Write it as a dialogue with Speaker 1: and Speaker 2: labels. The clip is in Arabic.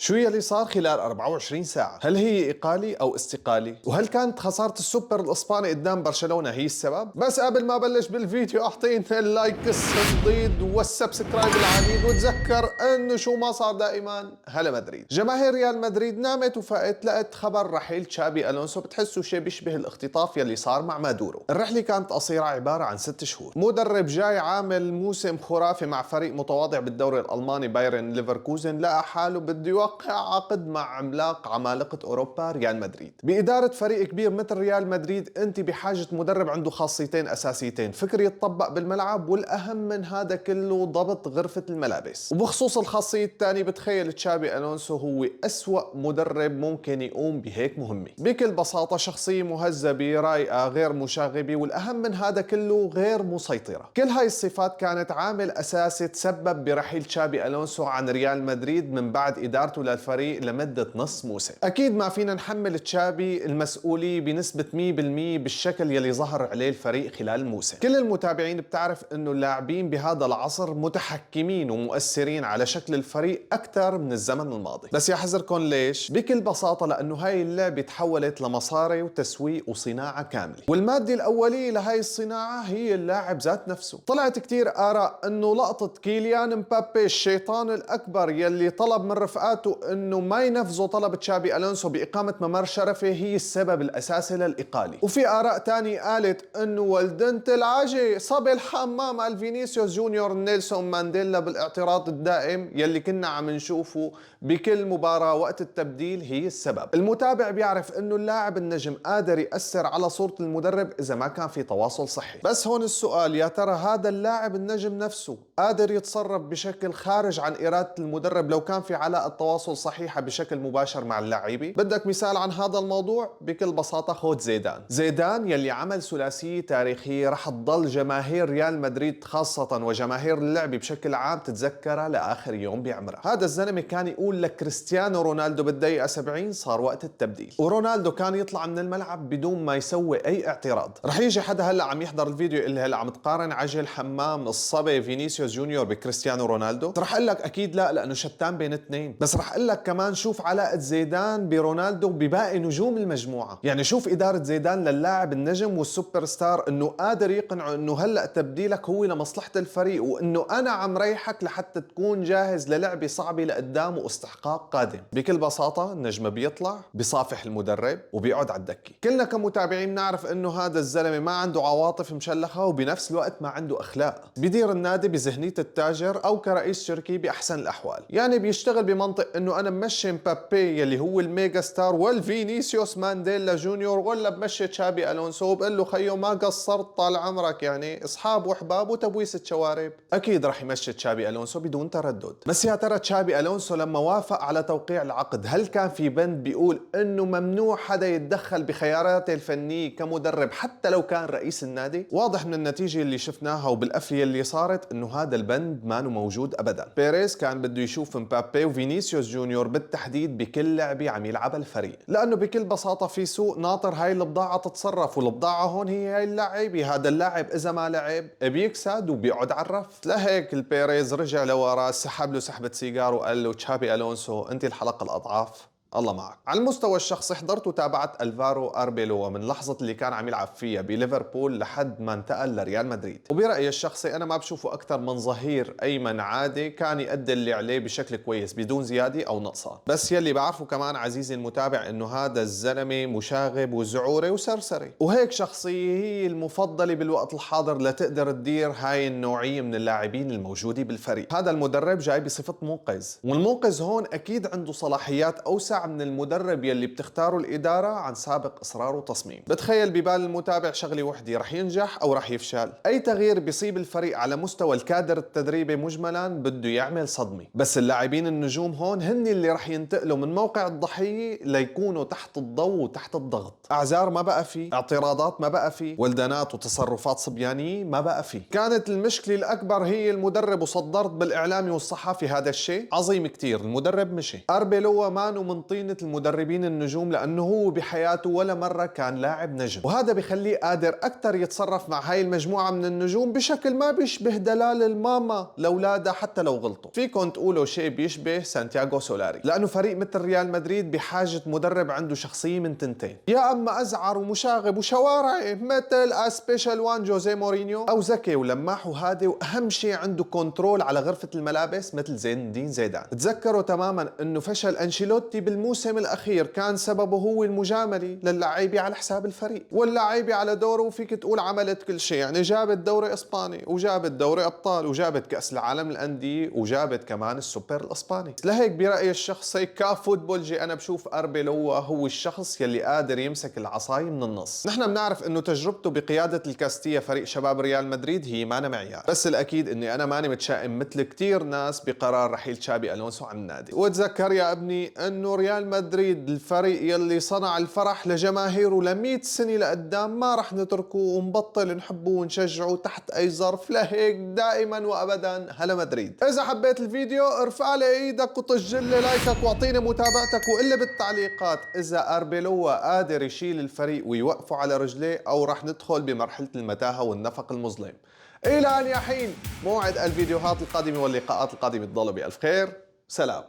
Speaker 1: شو يلي صار خلال 24 ساعة؟ هل هي إقالة أو استقالة؟ وهل كانت خسارة السوبر الإسباني قدام برشلونة هي السبب؟ بس قبل ما بلش بالفيديو أعطينا اللايك الصديد والسبسكرايب العنيد، وتذكر إنه شو ما صار دائما هلا مدريد. جماهير ريال مدريد نامت وفقت لقت خبر رحيل تشابي ألونسو بتحسوا شيء بيشبه الاختطاف يلي صار مع مادورو. الرحلة كانت قصيرة عبارة عن 6 شهور. مدرب جاي عامل موسم خرافي مع فريق متواضع بالدوري الألماني بايرن ليفركوزن لقى حاله بده يوقع عقد مع عملاق عمالقة أوروبا ريال مدريد. بإدارة فريق كبير مثل ريال مدريد أنت بحاجة مدرب عنده خاصيتين أساسيتين، فكر يتطبق بالملعب، والأهم من هذا كله ضبط غرفة الملابس. وبخصوص الخاصية الثانية بتخيل تشابي ألونسو هو أسوأ مدرب ممكن يقوم بهيك مهمة. بكل بساطة شخصية مهذبة رايقة غير مشاغبة، والأهم من هذا كله غير مسيطرة. كل هاي الصفات كانت عامل أساسي تسبب برحيل تشابي ألونسو عن ريال مدريد من بعد إدارته للفريق لمدة نص موسم. أكيد ما فينا نحمل تشابي المسؤولية بنسبة 100% بالشكل يلي ظهر عليه الفريق خلال الموسم. كل المتابعين بتعرف إنه اللاعبين بهذا العصر متحكمين ومؤثرين على شكل الفريق أكثر من الزمن الماضي. بس يا حذركم ليش؟ بكل بساطة لأنه هاي اللعبة تحولت لمصاري وتسويق وصناعة كاملة، والمادة الأولية لهاي الصناعة هي اللاعب ذات نفسه. طلعت كتير آراء إنه لقطة كيليان مبابي الشيطان الأكبر يلي طلب من رفقاته إنه ما ينفذوا طلب تشابي ألونسو بإقامة ممر شرفي هي السبب الأساسي للإقالة. وفي آراء تانية قالت إنه ولدنة العجي صبي الحمام الفينيسيوس جونيور نيلسون مانديلا بالاعتراض الدائم يلي كنا عم نشوفه بكل مباراة وقت التبديل هي السبب. المتابع بيعرف إنه اللاعب النجم قادر يأثر على صورة المدرب إذا ما كان في تواصل صحي. بس هون السؤال، يا ترى هذا اللاعب النجم نفسه قادر يتصرف بشكل خارج عن إرادة المدرب لو كان في علاقة تواصل صحيحة بشكل مباشر مع اللاعبين؟ بدك مثال عن هذا الموضوع؟ بكل بساطة خود زيدان يلي عمل ثلاثية تاريخية رح تضل جماهير ريال مدريد خاصة وجماهير اللعبة بشكل عام تتذكرها لآخر يوم بعمرها. هذا الزلمة كان يقول لكريستيانو رونالدو بالدقيقة 70 صار وقت التبديل، ورونالدو كان يطلع من الملعب بدون ما يسوي أي اعتراض. رح يجي حدا هلا عم يحضر الفيديو اللي هلا عم تقارن عجل حمام الصبي فينيسيوس جونيور بكريستيانو رونالدو؟ رح اقول لك اكيد لا، لانه شتان بين اثنين. بس رح اقول لك كمان شوف علاقة زيدان برونالدو بباقي نجوم المجموعة. يعني شوف إدارة زيدان للاعب النجم والسوبر ستار انه قادر يقنعه انه هلا تبديلك هو لمصلحة الفريق، وانه انا عم ريحك لحتى تكون جاهز للعبة صعبة لقدام واستحقاق قادم. بكل بساطة النجم بيطلع بصافح المدرب وبيقعد على الدكة. كلنا كمتابعين بنعرف انه هذا الزلمة ما عنده عواطف مشلخة، وبنفس الوقت ما عنده اخلاق. بيدير النادي بذهنية التاجر او كرئيس شركة باحسن الاحوال. يعني بيشتغل بمنطق انه انا بمشي مبابي يلي هو الميجا ستار والفينيسيوس مانديلا جونيور، ولا بمشي تشابي الونسو وبقول له خيو ما قصرت طال عمرك، يعني اصحاب واحباب وتبويسة شوارب. اكيد رح يمشي تشابي الونسو بدون تردد. بس يا ترى تشابي الونسو لما وافق على توقيع العقد هل كان في بند بيقول انه ممنوع حدا يتدخل بخياراته الفنية كمدرب حتى لو كان رئيس النادي؟ واضح من النتيجة اللي شفناها وبالقفلة اللي صارت انه هذا البند ما موجود ابدا. بيريز كان بده يشوف مبابي وفينيسيوس جونيور بالتحديد بكل لعبة عم يلعبها الفريق، لانه بكل بساطة في سوق ناطر هاي البضاعة تتصرف، والبضاعة هون هي هاي اللاعب. هذا اللاعب اذا ما لعب بيكسد وبيقعد على الرف. لهيك البيريز رجع لورا، سحب له سحبة سيجار وقال له تشابي الونسو انت الحلقة الاضعاف، الله معك. على المستوى الشخصي حضرت وتابعت الفارو اربيلو من لحظة اللي كان عم يلعب فيها بليفربول لحد ما انتقل لريال مدريد، وبرأيي الشخصي انا ما بشوفه اكثر من ظهير ايمن عادي كان يؤدي اللي عليه بشكل كويس بدون زيادة او نقصان. بس يلي بعرفه كمان عزيزي المتابع انه هذا الزلمة مشاغب وزعوري وسرسري، وهيك شخصية هي المفضلة بالوقت الحاضر لتقدر تدير هاي النوعية من اللاعبين الموجودة بالفريق. هذا المدرب جاي بصفة منقذ، والمنقذ هون اكيد عنده صلاحيات اوسع من المدرب يلي بتختاره الإدارة عن سابق إصرار وتصميم. بتخيل ببال المتابع شغلة وحدة، رح ينجح أو رح يفشل. أي تغيير بيصيب الفريق على مستوى الكادر التدريبي مجملا بده يعمل صدمة، بس اللاعبين النجوم هون هن اللي رح ينتقلوا من موقع الضحية ليكونوا تحت الضوء وتحت الضغط. أعذار ما بقى فيه، اعتراضات ما بقى فيه، ولدانات وتصرفات صبيانية ما بقى فيه. كانت المشكلة الأكبر هي المدرب، وصدرت بالإعلامي والصحافي هذا الشيء عظيم كتير. المدرب مشي، أربيلو مانو من طينة المدربين النجوم لأنه هو بحياته ولا مرة كان لاعب نجم، وهذا بخليه قادر أكتر يتصرف مع هاي المجموعة من النجوم بشكل ما بيشبه دلال الماما لأولادها حتى لو غلطوا. فيكن تقولوا شيء بيشبه سانتياغو سولاري، لأنه فريق مثل ريال مدريد بحاجة مدرب عنده شخصية من تنتين، يا أما أزعر ومشاغب وشوارعي مثل سبيشال وان جوزيه مورينيو، أو ذكي ولماح وهادي وأهم شيء عنده كنترول على غرفة الملابس مثل زين الدين زيدان. تذكروا تماما انه فشل انشيلوتي بالموسم الاخير كان سببه هو المجامله للاعيبه على حساب الفريق، واللاعيبه على دوره وفيك تقول عملت كل شيء، يعني جابت دوري اسباني وجابت دوري ابطال وجابت كاس العالم للانديه وجابت كمان السوبر الاسباني. لهيك برايي الشخصي كفوتبولجي انا بشوف اربيلوا هو الشخص يلي قادر يمسك العصاي من النص. نحن بنعرف انه تجربته بقياده الكاستيا فريق شباب ريال مدريد هي مانا معيار، بس الاكيد اني انا ماني متشائم مثل كثير ناس بقرار رحيل تشابي الونسو عن النادي. وتذكر يا ابني انه ريال مدريد الفريق يلي صنع الفرح لجماهيره ل100 سنه لقدام ما رح نتركه ونبطل نحبه ونشجعه تحت اي ظرف، لهيك دائما وابدا هلا مدريد. اذا حبيت الفيديو ارفع لي ايدك وطج لي لايكك واعطيني متابعتك، وقل لي بالتعليقات اذا اربيلوا قادر يشيل الفريق ويوقفه على رجليه او رح ندخل بمرحله المتاهه والنفق المظلم. الى ان يحين موعد الفيديوهات القادمه واللقاءات القادمه، تضلوا بألف خير، سلام.